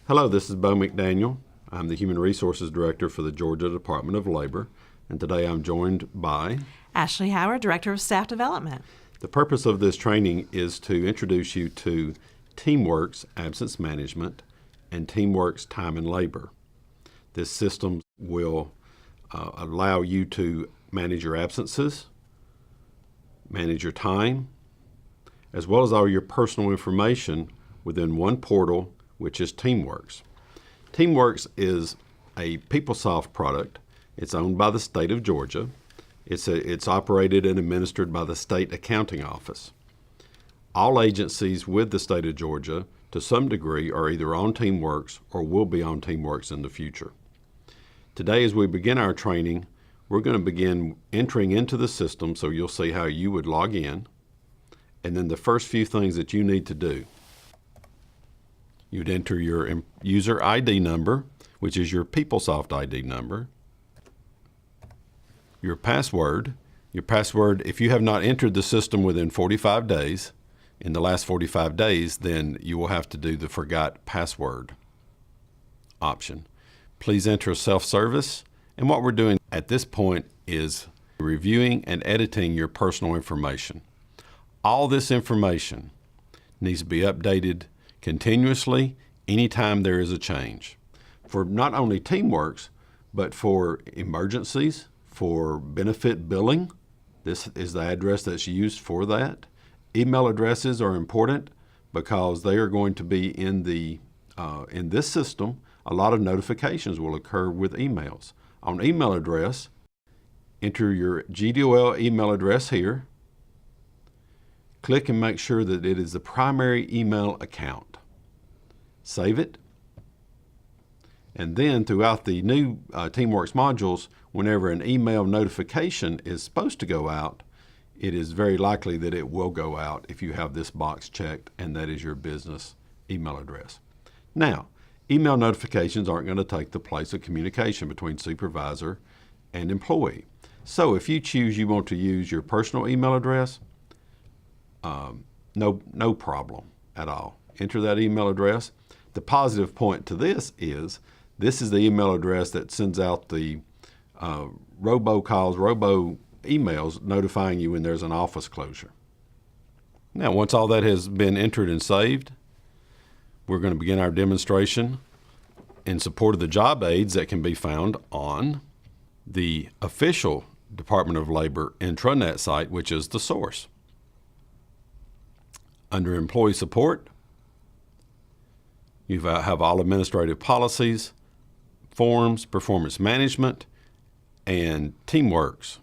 Hello, this is Bo McDaniel. I'm the Human Resources Director for the Georgia Department of Labor, and today I'm joined by Ashley Howard, Director of Staff Development. The purpose of this training is to introduce you to TeamWorks Absence Management and TeamWorks Time and Labor. This system will allow you to manage your absences, manage your time, as well as all your personal information within one portal, which is TeamWorks. TeamWorks is a PeopleSoft product. It's owned by the state of Georgia. It's operated and administered by the State Accounting Office. All agencies with the state of Georgia, to some degree, are either on TeamWorks or will be on TeamWorks in the future. Today, as we begin our training, we're going to begin entering into the system, so you'll see how you would log in, and then the first few things that you need to do. You'd enter your user ID number, which is your PeopleSoft ID number, your password. Your password, if you have not entered the system within 45 days, in the last 45 days, then you will have to do the forgot password option. Please enter self-service, and what we're doing at this point is reviewing and editing your personal information. All this information needs to be updated continuously anytime there is a change. For not only TeamWorks, but for emergencies, for benefit billing, this is the address that's used for that. Email addresses are important because they are going to be in this system. A lot of notifications will occur with emails. On email address, enter your GDOL email address here. Click and make sure that it is the primary email account. Save it. And then throughout the new TeamWorks modules, whenever an email notification is supposed to go out, it is very likely that it will go out if you have this box checked and that is your business email address. Now, email notifications aren't going to take the place of communication between supervisor and employee. So if you choose you want to use your personal email address, no problem at all. Enter that email address. The positive point to this is the email address that sends out the robocalls, robo emails notifying you when there's an office closure. Now, once all that has been entered and saved, we're going to begin our demonstration in support of the job aids that can be found on the official Department of Labor intranet site, which is the source. Under Employee Support, you have all administrative policies, forms, performance management, and TeamWorks.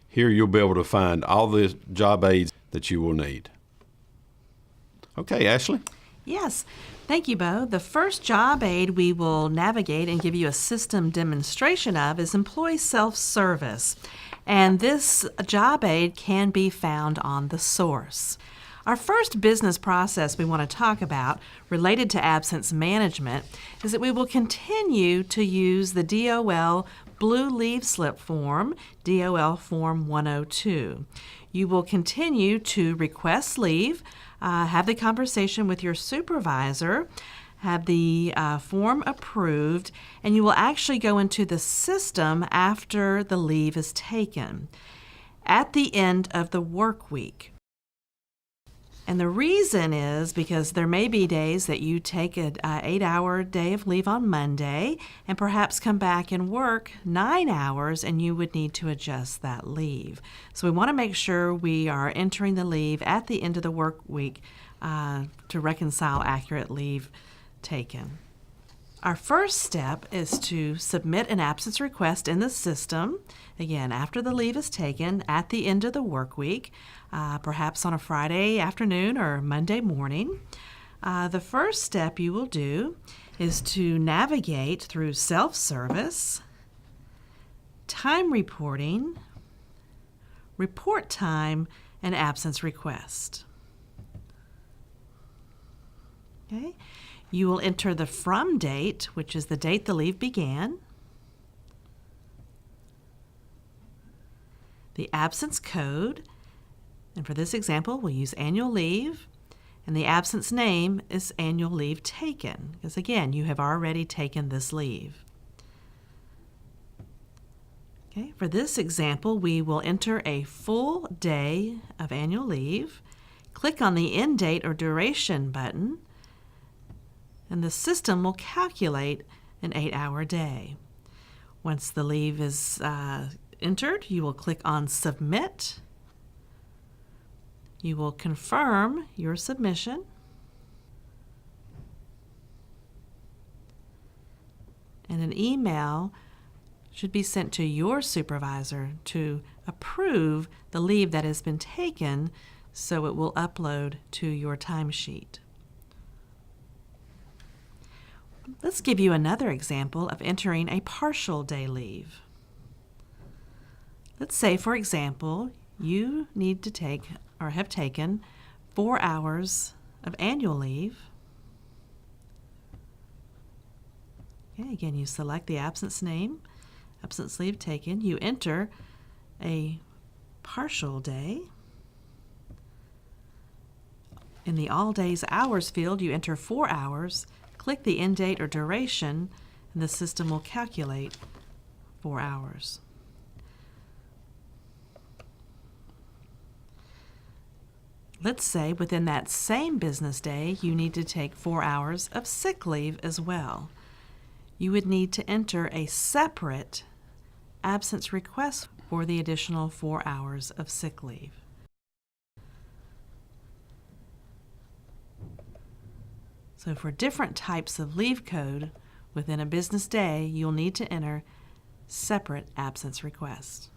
Here you'll be able to find all the job aids that you will need. Okay, Ashley? Yes. Thank you, Bo. The first job aid we will navigate and give you a system demonstration of is Employee Self-Service. And this job aid can be found on the source. Our first business process we want to talk about related to absence management is that we will continue to use the DOL Blue Leave Slip form, DOL Form 102. You will continue to request leave, have the conversation with your supervisor, have the form approved, and you will actually go into the system after the leave is taken at the end of the work week. And the reason is because there may be days that you take an 8-hour day of leave on Monday and perhaps come back and work 9 hours, and you would need to adjust that leave. So we want to make sure we are entering the leave at the end of the work week to reconcile accurate leave taken. Our first step is to submit an absence request in the system, again, after the leave is taken at the end of the work week, perhaps on a Friday afternoon or Monday morning. The first step you will do is to navigate through self-service, time reporting, report time, and absence request. Okay. You will enter the from date, which is the date the leave began, the absence code, and for this example, we'll use annual leave, And the absence name is annual leave taken, because again, you have already taken this leave. Okay, for this example, we will enter a full day of annual leave, click on the end date or duration button, and the system will calculate an 8-hour day. Once the leave is entered, you will click on Submit. You will confirm your submission. And an email should be sent to your supervisor to approve the leave that has been taken, so it will upload to your timesheet. Let's give you another example of entering a partial day leave. Let's say, for example, you need to take or have taken 4 hours of annual leave. Okay, again, you select the absence name, absence leave taken. You enter a partial day. In the all days hours field, you enter 4 hours, click the end date or duration, and the system will calculate 4 hours. Let's say within that same business day, you need to take 4 hours of sick leave as well. You would need to enter a separate absence request for the additional 4 hours of sick leave. So for different types of leave code within a business day, you'll need to enter separate absence requests.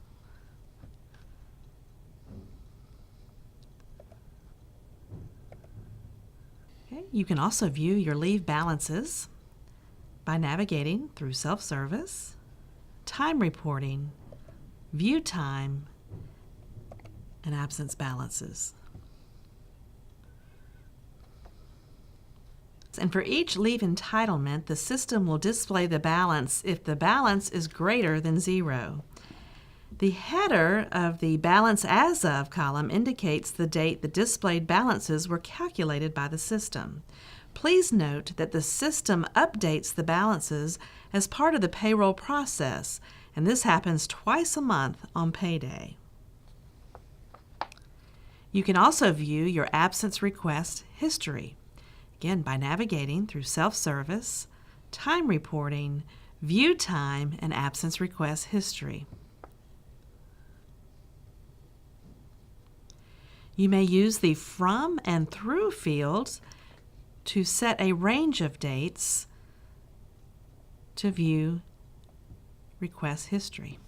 Okay, you can also view your leave balances by navigating through self-service, time reporting, view time, and absence balances. And for each leave entitlement, the system will display the balance if the balance is greater than 0. The header of the Balance As Of column indicates the date the displayed balances were calculated by the system. Please note that the system updates the balances as part of the payroll process, and this happens twice a month on payday. You can also view your absence request history, again by navigating through self-service, time reporting, view time, and absence request history. You may use the From and Through fields to set a range of dates to view request history.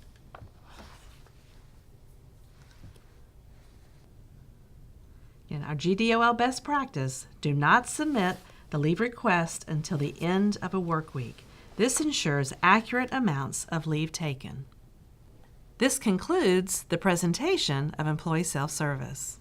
In our GDOL best practice, do not submit the leave request until the end of a work week. This ensures accurate amounts of leave taken. This concludes the presentation of Employee Self-Service.